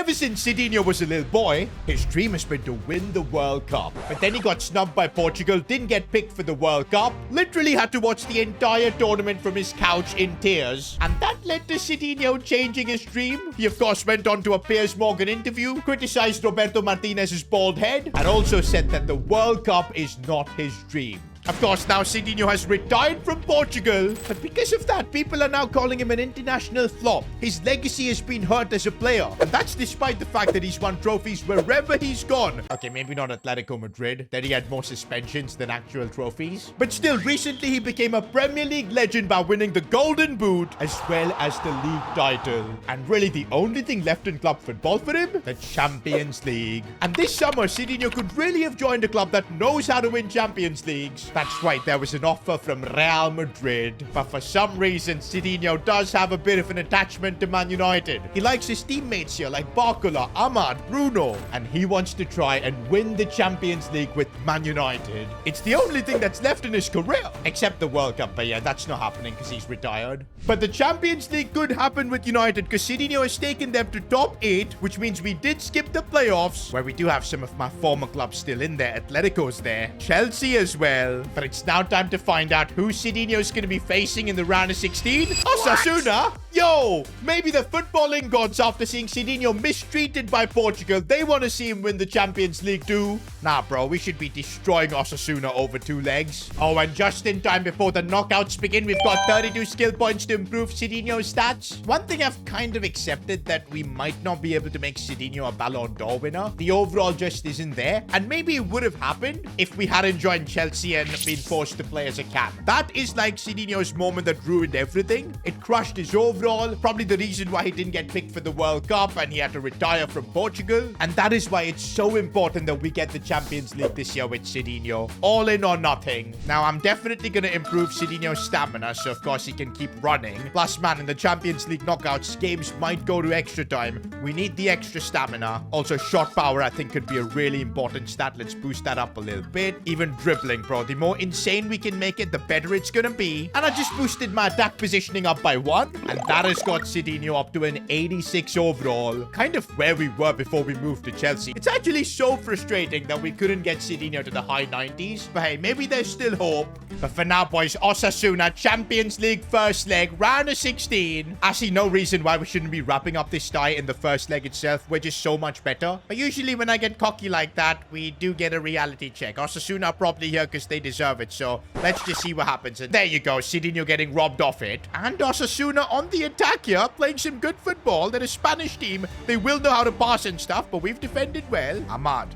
Ever since Cadinho was a little boy, his dream has been to win the World Cup. But then he got snubbed by Portugal, didn't get picked for the World Cup, literally had to watch the entire tournament from his couch in tears. And that led to Cadinho changing his dream. He of course went on to a Piers Morgan interview, criticized Roberto Martinez's bald head, and also said that the World Cup is not his dream. Of course, now Cadinho has retired from Portugal, but because of that, people are now calling him an international flop. His legacy has been hurt as a player, and that's despite the fact that he's won trophies wherever he's gone. Okay, maybe not Atletico Madrid, that he had more suspensions than actual trophies. But still, recently he became a Premier League legend by winning the Golden Boot as well as the league title. And really the only thing left in club football for him, the Champions League. And this summer, Cadinho could really have joined a club that knows how to win Champions Leagues. That's right, there was an offer from Real Madrid. But for some reason, Cadinho does have a bit of an attachment to Man United. He likes his teammates here like Barcola, Ahmad, Bruno. And he wants to try and win the Champions League with Man United. It's the only thing that's left in his career. Except the World Cup, but yeah, that's not happening because he's retired. But the Champions League could happen with United because Cadinho has taken them to top 8, which means we did skip the playoffs, where we do have some of my former clubs still in there. Atletico's there, Chelsea as well. But it's now time to find out who Cadinho's going to be facing in the round of 16. Osasuna? Yo, maybe the footballing gods, after seeing Cadinho mistreated by Portugal, they want to see him win the Champions League too. Nah, bro, we should be destroying Osasuna over 2 legs. Oh, and just in time before the knockouts begin, we've got 32 skill points to improve Cadinho's stats. One thing I've kind of accepted, that we might not be able to make Cadinho a Ballon d'Or winner. The overall just isn't there. And maybe it would have happened if we hadn't joined Chelsea and been forced to play as a cap. That is like Cadinho's moment that ruined everything. It crushed his overall. Probably the reason why he didn't get picked for the World Cup and he had to retire from Portugal. And that is why it's so important that we get the Champions League this year with Cadinho. All in or nothing. Now, I'm definitely going to improve Cadinho's stamina, so of course he can keep running. Plus, man, in the Champions League knockouts, games might go to extra time. We need the extra stamina. Also, shot power, I think, could be a really important stat. Let's boost that up a little bit. Even dribbling, bro. The more insane we can make it, the better it's going to be. And I just boosted my attack positioning up by 1. And that has got Cadinho up to an 86 overall. Kind of where we were before we moved to Chelsea. It's actually so frustrating that we couldn't get Cadinho to the high 90s. But hey, maybe there's still hope. But for now, boys, Osasuna, Champions League first leg, round of 16. I see no reason why we shouldn't be wrapping up this tie in the first leg itself. We're just so much better. But usually when I get cocky like that, we do get a reality check. Osasuna are probably here because they deserve it. So let's just see what happens. And there you go, Cadinho getting robbed off it. And Osasuna on the attack here, playing some good football. They're a Spanish team. They will know how to pass and stuff, but we've defended well. Ahmad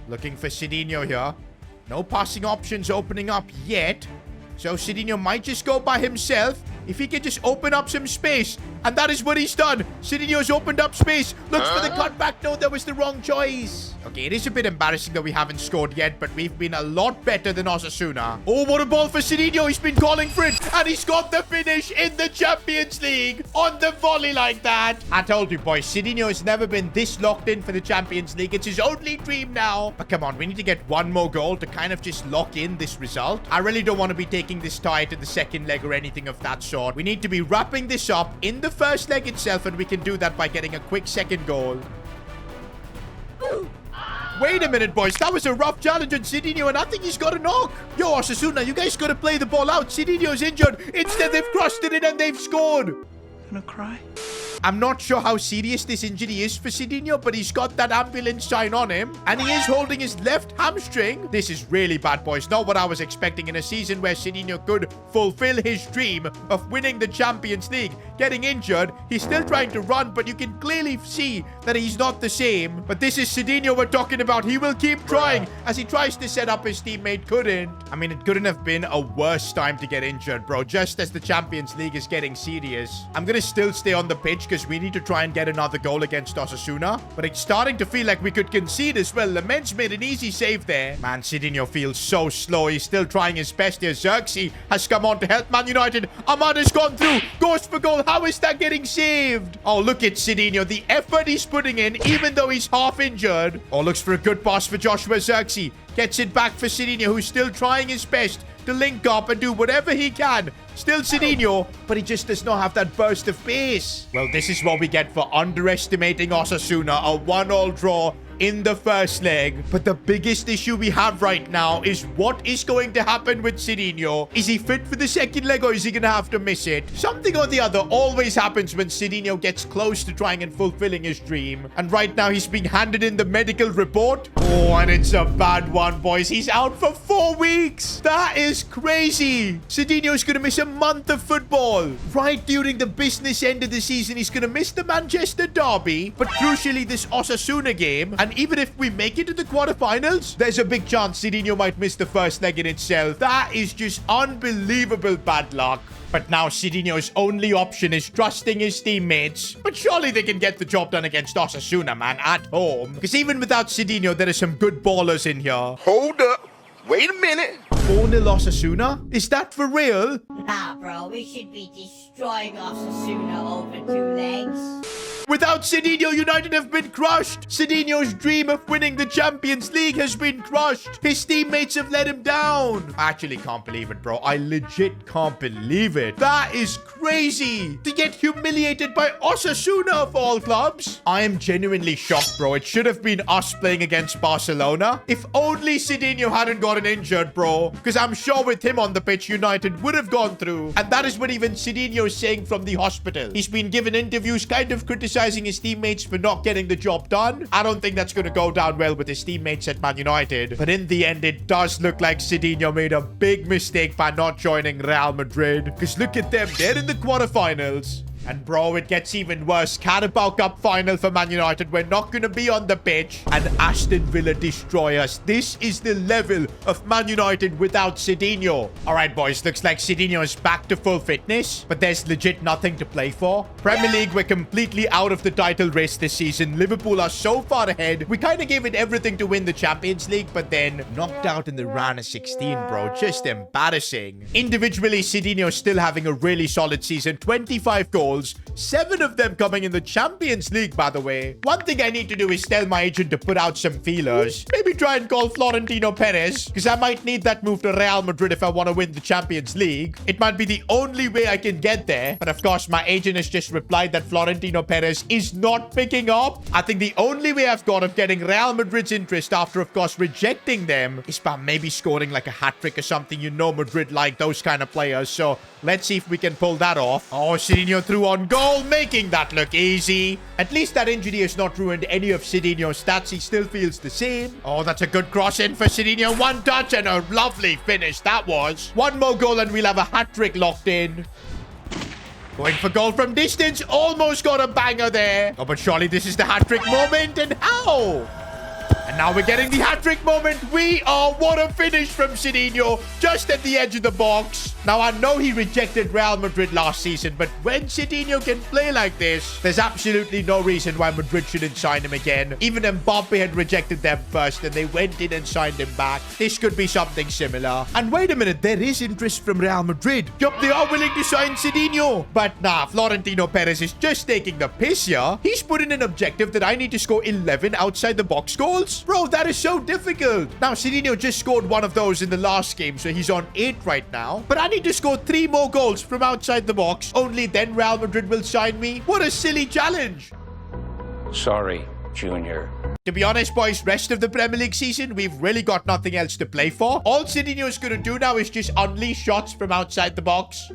looking for Cadinho here. No passing options opening up yet. So Cadinho might just go by himself. If he can just open up some space. And that is what he's done. Cadinho's opened up space. Looks for the cutback. No, that was the wrong choice. Okay, it is a bit embarrassing that we haven't scored yet, but we've been a lot better than Osasuna. Oh, what a ball for Cadinho. He's been calling for it. And he's got the finish in the Champions League on the volley like that. I told you, boys, Cadinho has never been this locked in for the Champions League. It's his only dream now. But come on, we need to get one more goal to kind of just lock in this result. I really don't want to be taking this tie to the second leg or anything of that sort. We need to be wrapping this up in the first leg itself, and we can do that by getting a quick second goal. Wait a minute, boys. That was a rough challenge on Cadinho, and I think he's got a knock. Yo, Osasuna, you guys got to play the ball out. Cadinho's injured. Instead, they've crossed it in and they've scored. Gonna cry? I'm not sure how serious this injury is for Cadinho, but he's got that ambulance sign on him, and he is holding his left hamstring. This is really bad, boys. Not what I was expecting in a season where Cadinho could fulfill his dream of winning the Champions League. Getting injured, he's still trying to run, but you can clearly see that he's not the same. But this is Cadinho we're talking about. He will keep trying as he tries to set up his teammate. Couldn't. I mean, it couldn't have been a worse time to get injured, bro. Just as the Champions League is getting serious. I'm gonna still stay on the pitch because we need to try and get another goal against Osasuna. But it's starting to feel like we could concede as well. Lamens made an easy save there. Man, Cadinho feels so slow. He's still trying his best here. Xerxes has come on to help Man United. Ahmad has gone through. Goes for goal. How is that getting saved? Oh, look at Cadinho. The effort he's putting in, even though he's half injured. Oh, looks for a good pass for Joshua Xerxes. Gets it back for Cadinho, who's still trying his best to link up and do whatever he can. Still Cadinho, but he just does not have that burst of pace. Well, this is what we get for underestimating Osasuna. A 1-1 draw in the first leg. But the biggest issue we have right now is what is going to happen with Cadinho. Is he fit for the second leg, or is he going to have to miss it? Something or the other always happens when Cadinho gets close to trying and fulfilling his dream. And right now he's being handed in the medical report. Oh, and it's a bad one, boys. He's out for 4 weeks. That is crazy. Cadinho's going to miss a month of football. Right during the business end of the season, he's going to miss the Manchester derby, but crucially this Osasuna game. And even if we make it to the quarterfinals, there's a big chance Cadinho might miss the first leg in itself. That is just unbelievable bad luck. But now Cadinho's only option is trusting his teammates. But surely they can get the job done against Osasuna, man, at home. Because even without Cadinho, there are some good ballers in here. Hold up. Wait a minute. 4-0 Osasuna? Is that for real? Nah, bro, we should be destroying Osasuna over 2 legs. Without Cadinho, United have been crushed. Cadinho's dream of winning the Champions League has been crushed. His teammates have let him down. I actually can't believe it, bro. I legit can't believe it. That is crazy. To get humiliated by Osasuna of all clubs. I am genuinely shocked, bro. It should have been us playing against Barcelona. If only Cadinho hadn't gotten injured, bro. Because I'm sure with him on the pitch, United would have gone through. And that is what even Cadinho is saying from the hospital. He's been given interviews kind of criticizing his teammates for not getting the job done. I don't think that's going to go down well with his teammates at Man United. But in the end, it does look like Cadinho made a big mistake by not joining Real Madrid. Because look at them. They're in the quarterfinals. And bro, it gets even worse. Carabao Cup final for Man United. We're not going to be on the pitch. And Aston Villa destroy us. This is the level of Man United without Cadinho. All right, boys. Looks like Cadinho is back to full fitness. But there's legit nothing to play for. Premier League, we're completely out of the title race this season. Liverpool are so far ahead. We kind of gave it everything to win the Champions League. But then knocked out in the round of 16, bro. Just embarrassing. Individually, Cadinho is still having a really solid season. 25 goals. 7 of them coming in the Champions League, by the way. One thing I need to do is tell my agent to put out some feelers. Maybe try and call Florentino Perez, because I might need that move to Real Madrid if I want to win the Champions League. It might be the only way I can get there. But of course, my agent has just replied that Florentino Perez is not picking up. I think the only way I've got of getting Real Madrid's interest after, of course, rejecting them is by maybe scoring like a hat-trick or something. You know Madrid like those kind of players. So let's see if we can pull that off. Oh, Cadinho threw on goal, making that look easy. At least that injury has not ruined any of Cadinho's stats. He still feels the same. Oh, that's a good cross in for Cadinho. 1 touch and a lovely finish that was. 1 more goal and we'll have a hat-trick locked in. Going for goal from distance. Almost got a banger there. Oh, but surely this is the hat-trick moment. And how? And now we're getting the hat-trick moment. What a finish from Cadinho. Just at the edge of the box. Now, I know he rejected Real Madrid last season, but when Cadinho can play like this, there's absolutely no reason why Madrid shouldn't sign him again. Even Mbappe had rejected them first, and they went in and signed him back. This could be something similar. And wait a minute, there is interest from Real Madrid. Yup, they are willing to sign Cadinho. But nah, Florentino Perez is just taking the piss here. He's put in an objective that I need to score 11 outside the box goals. Bro, that is so difficult. Now, Cadinho just scored one of those in the last game, so he's on 8 right now. But I need to score 3 more goals from outside the box. Only then Real Madrid will sign me. What a silly challenge. Sorry, Junior. To be honest, boys, rest of the Premier League season, we've really got nothing else to play for. All Cadinho is going to do now is just unleash shots from outside the box.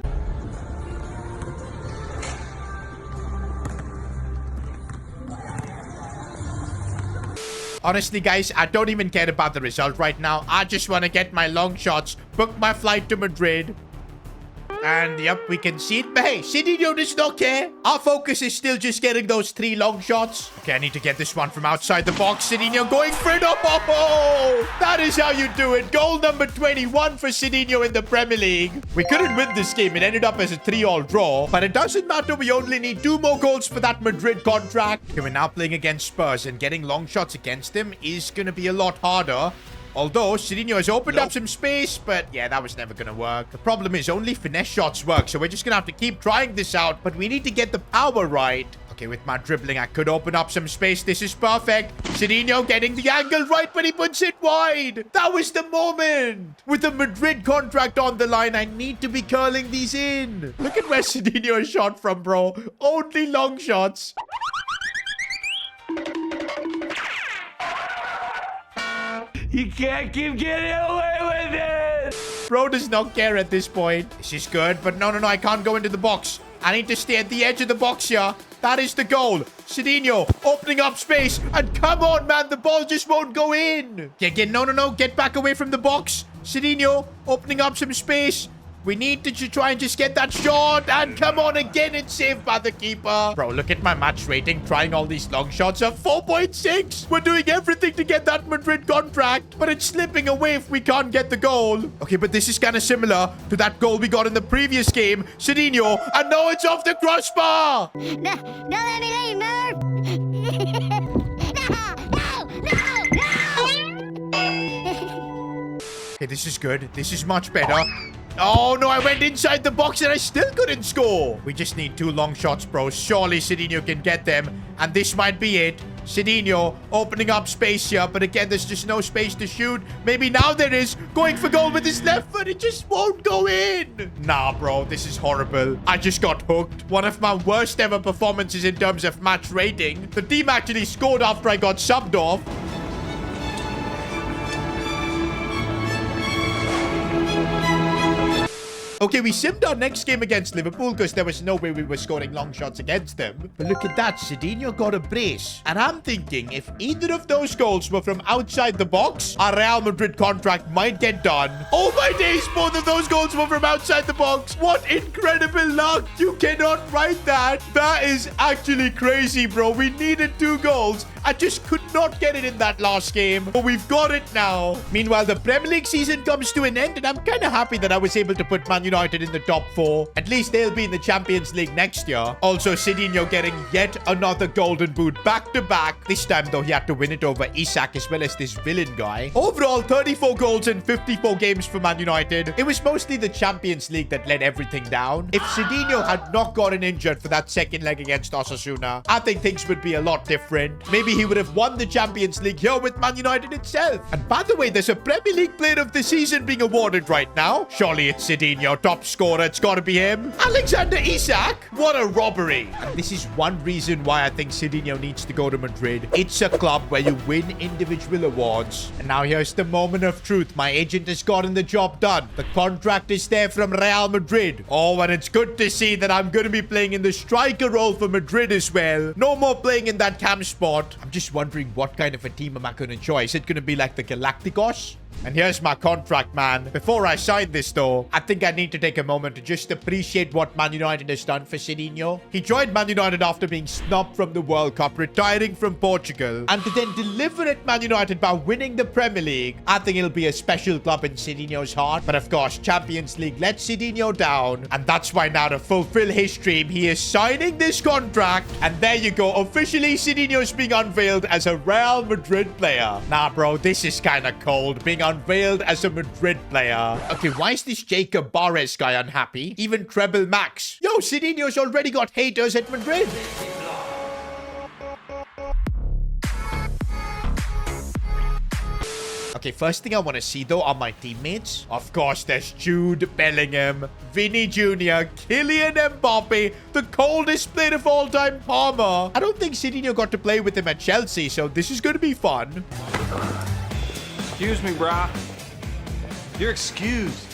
Honestly, guys, I don't even care about the result right now. I just want to get my long shots, book my flight to Madrid. And, yep, we can see it. But hey, Cadinho does not care. Our focus is still just getting those 3 long shots. Okay, I need to get this one from outside the box. Cadinho going for it. Oh, that is how you do it. Goal number 21 for Cadinho in the Premier League. We couldn't win this game. It ended up as a 3-3 draw. But it doesn't matter. We only need 2 more goals for that Madrid contract. Okay, we're now playing against Spurs. And getting long shots against them is going to be a lot harder. Although, Cadinho has opened up some space, but yeah, that was never going to work. The problem is only finesse shots work, so we're just going to have to keep trying this out, but we need to get the power right. Okay, with my dribbling, I could open up some space. This is perfect. Cadinho getting the angle right, but he puts it wide. That was the moment. With the Madrid contract on the line, I need to be curling these in. Look at where Cadinho shot from, bro. Only long shots. You can't keep getting away with it! Bro does not care at this point. This is good, but no, I can't go into the box. I need to stay at the edge of the box here. That is the goal. Cadinho opening up space. And come on, man. The ball just won't go in. No. Get back away from the box. Cadinho opening up some space. We need to try and just get that shot. And come on again. It's saved by the keeper. Bro, look at my match rating. Trying all these long shots of 4.6. We're doing everything to get that Madrid contract. But it's slipping away if we can't get the goal. Okay, but this is kind of similar to that goal we got in the previous game. Cadinho. And no, it's off the crossbar. No, let me leave, Merv. No. Okay, this is good. This is much better. Oh, no, I went inside the box and I still couldn't score. We just need 2 long shots, bro. Surely Cadinho can get them. And this might be it. Cadinho opening up space here. But again, there's just no space to shoot. Maybe now there is. Going for goal with his left foot. It just won't go in. Nah, bro. This is horrible. I just got hooked. One of my worst ever performances in terms of match rating. The team actually scored after I got subbed off. Okay, we simmed our next game against Liverpool because there was no way we were scoring long shots against them. But look at that. Cadinho got a brace. And I'm thinking if either of those goals were from outside the box, our Real Madrid contract might get done. Oh my days, both of those goals were from outside the box. What incredible luck. You cannot write that. That is actually crazy, bro. We needed 2 goals. I just could not get it in that last game. But we've got it now. Meanwhile, the Premier League season comes to an end. And I'm kind of happy that I was able to put Man United in the top 4. At least they'll be in the Champions League next year. Also, Cadinho getting yet another golden boot back to back. This time, though, he had to win it over Isak as well as this villain guy. Overall, 34 goals in 54 games for Man United. It was mostly the Champions League that let everything down. If Cadinho had not gotten injured for that second leg against Osasuna, I think things would be a lot different. Maybe he would have won the Champions League here with Man United itself. And by the way, there's a Premier League Player of the Season being awarded right now. Surely it's Cadinho, top scorer. It's got to be him. Alexander Isak. What a robbery. And this is one reason why I think Cadinho needs to go to Madrid. It's a club where you win individual awards. And now here's the moment of truth. My agent has gotten the job done. The contract is there from Real Madrid. Oh, and it's good to see that I'm going to be playing in the striker role for Madrid as well. No more playing in that cam spot. I'm just wondering what kind of a team am I going to join. Is it going to be like the Galacticos? And here's my contract, man. Before I sign this, though, I think I need to take a moment to just appreciate what Man United has done for Cadinho. He joined Man United after being snubbed from the World Cup, retiring from Portugal, and to then deliver at Man United by winning the Premier League. I think it'll be a special club in Cadinho's heart. But of course, Champions League let Cadinho down. And that's why now, to fulfill his dream, he is signing this contract. And there you go. Officially, Cadinho is being unveiled as a Real Madrid player. Nah, bro, this is kind of cold. Being unveiled as a Madrid player. Okay, why is this Jacob Barres guy unhappy? Even Treble Max. Yo, Cadinho's already got haters at Madrid. Okay, first thing I want to see, though, are my teammates. Of course, there's Jude Bellingham, Vinny Jr., Kylian Mbappe, the coldest player of all time, Palmer. I don't think Cadinho got to play with him at Chelsea, so this is going to be fun. Excuse me, brah. You're excused.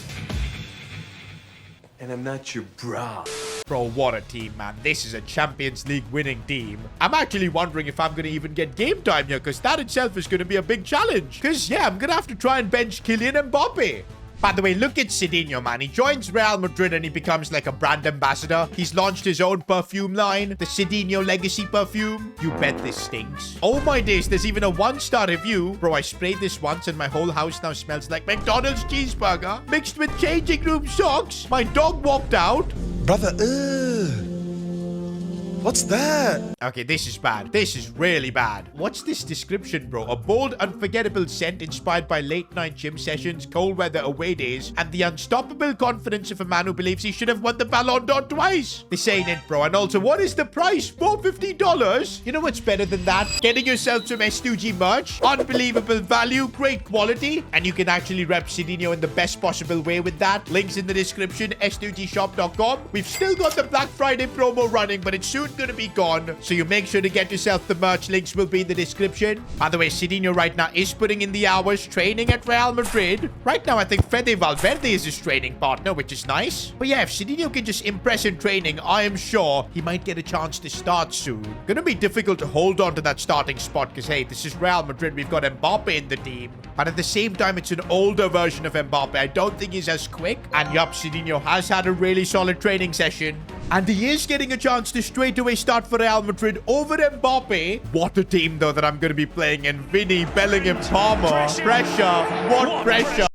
And I'm not your bra. Bro, what a team, man. This is a Champions League winning team. I'm actually wondering if I'm going to even get game time here, because that itself is going to be a big challenge. Because, yeah, I'm going to have to try and bench Kylian Mbappe. By the way, look at Cadinho, man. He joins Real Madrid and he becomes like a brand ambassador. He's launched his own perfume line, the Cadinho Legacy perfume. You bet this stinks. Oh my days, there's even a 1-star review. Bro, I sprayed this once and my whole house now smells like McDonald's cheeseburger mixed with changing room socks. My dog walked out. Brother, ugh. Bro, what a team, man. This is a Champions League winning team. I'm actually wondering if I'm going to even get game time here, because that itself is going to be a big challenge. Because, yeah, I'm going to have to try and bench Kylian Mbappe. By the way, look at Cadinho, man. He joins Real Madrid and he becomes like a brand ambassador. He's launched his own perfume, the Cadinho Legacy perfume. You bet this stinks. Oh my days, there's even a 1-star review. Bro, I sprayed this once and my whole house now smells like McDonald's cheeseburger mixed with changing room socks. My dog walked out. What's that? Okay, this is bad. This is really bad. What's this description, bro? A bold, unforgettable scent inspired by late-night gym sessions, cold weather away days, and the unstoppable confidence of a man who believes he should have won the Ballon d'Or twice. This ain't it, bro. And also, what is the price? $450? You know what's better than that? Getting yourself some S2G merch. Unbelievable value, great quality, and you can actually rep Cadinho in the best possible way with that. Links in the description, s2gshop.com. We've still got the Black Friday promo running, but it's soon gonna be gone. So you make sure to get yourself the merch. Links will be in the description. By the way, Cadinho right now is putting in the hours training at Real Madrid. Right now, I think Fede Valverde is his training partner, which is nice. But yeah, if Cadinho can just impress in training, I am sure he might get a chance to start soon. Gonna be difficult to hold on to that starting spot because, hey, this is Real Madrid. We've got Mbappe in the team. But at the same time, it's an older version of Mbappe. I don't think he's as quick. And yup, Cadinho has had a really solid training session. And he is getting a chance to straight away start for Real Madrid over Mbappe. What a team, though, that I'm going to be playing in. Vinny, Bellingham, Palmer. Pressure. What pressure?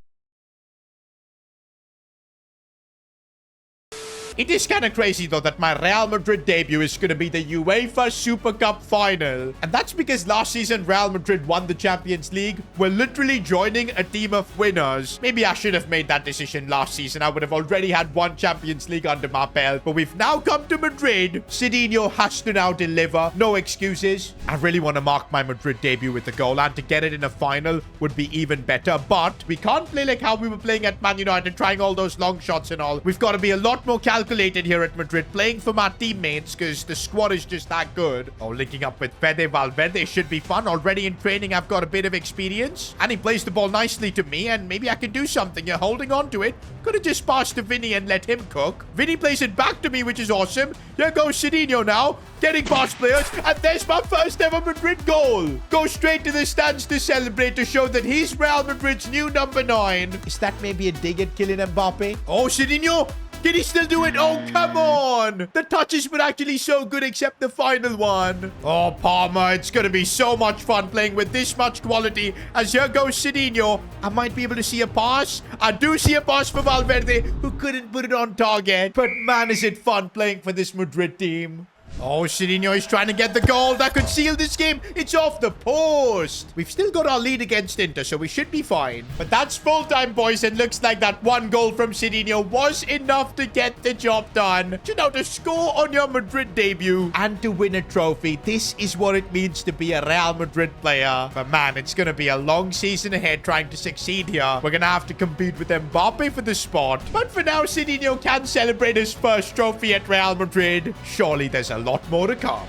It is kind of crazy, though, that my Real Madrid debut is going to be the UEFA Super Cup final. And that's because last season, Real Madrid won the Champions League. We're literally joining a team of winners. Maybe I should have made that decision last season. I would have already had one Champions League under my belt. But we've now come to Madrid. Cadinho has to now deliver. No excuses. I really want to mark my Madrid debut with a goal. And to get it in a final would be even better. But we can't play like how we were playing at Man United, trying all those long shots and all. We've got to be a lot more calculated here at Madrid, playing for my teammates because the squad is just that good. Oh, linking up with Fede Valverde should be fun. Already in training, I've got a bit of experience. And he plays the ball nicely to me, and maybe I can do something. You're holding on to it. Could have just passed to Vinny and let him cook. Vinny plays it back to me, which is awesome. Here goes Cadinho now, getting past players, and there's my first ever Madrid goal. Go straight to the stands to celebrate to show that he's Real Madrid's new number 9. Is that maybe a dig at Kylian Mbappe? Oh, Cadinho! Can he still do it? Oh, come on. The touches were actually so good except the final one. Oh, Palmer, it's going to be so much fun playing with this much quality. As here goes Cadinho. I might be able to see a pass. I do see a pass for Valverde, who couldn't put it on target. But man, is it fun playing for this Madrid team. Oh, Cadinho is trying to get the goal that could seal this game. It's off the post. We've still got our lead against Inter, so we should be fine. But that's full time, boys, and looks like that one goal from Cadinho was enough to get the job done. You know, to score on your Madrid debut and to win a trophy. This is what it means to be a Real Madrid player. But man, it's going to be a long season ahead trying to succeed here. We're going to have to compete with Mbappe for the spot. But for now, Cadinho can celebrate his first trophy at Real Madrid. Surely there's a lot more to come.